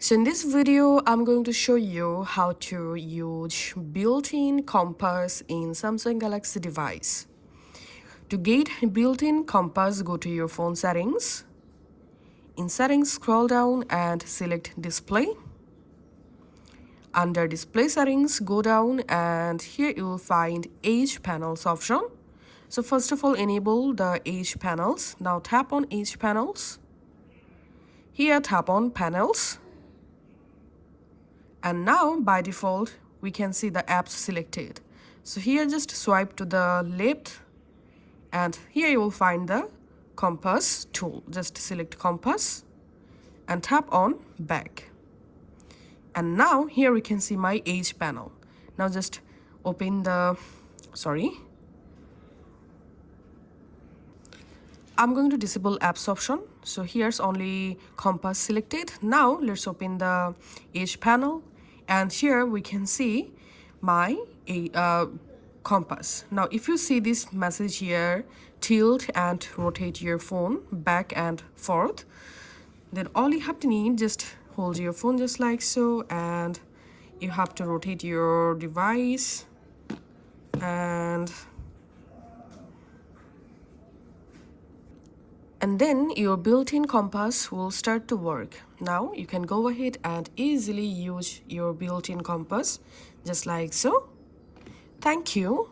So in this video, I'm going to show you how to use built-in compass in Samsung Galaxy device. To get built-in compass, go to your phone settings. In settings, scroll down and select display. Under display settings, go down and here you will find edge panels option. So first of all, enable the edge panels. Now tap on edge panels. Here tap on panels. And now by default we can see the apps selected. So here just swipe to the left and here you will find the compass tool. Just select compass and tap on back. And now here we can see my edge panel. Now just open the I'm going to disable apps option. So here's only compass selected. Now let's open the edge panel and here we can see my compass. Now if you see this message here, tilt and rotate your phone back and forth, then all you have to need, just hold your phone just like so and you have to rotate your device and then your built-in compass will start to work. Now you can go ahead and easily use your built-in compass just like so. Thank you.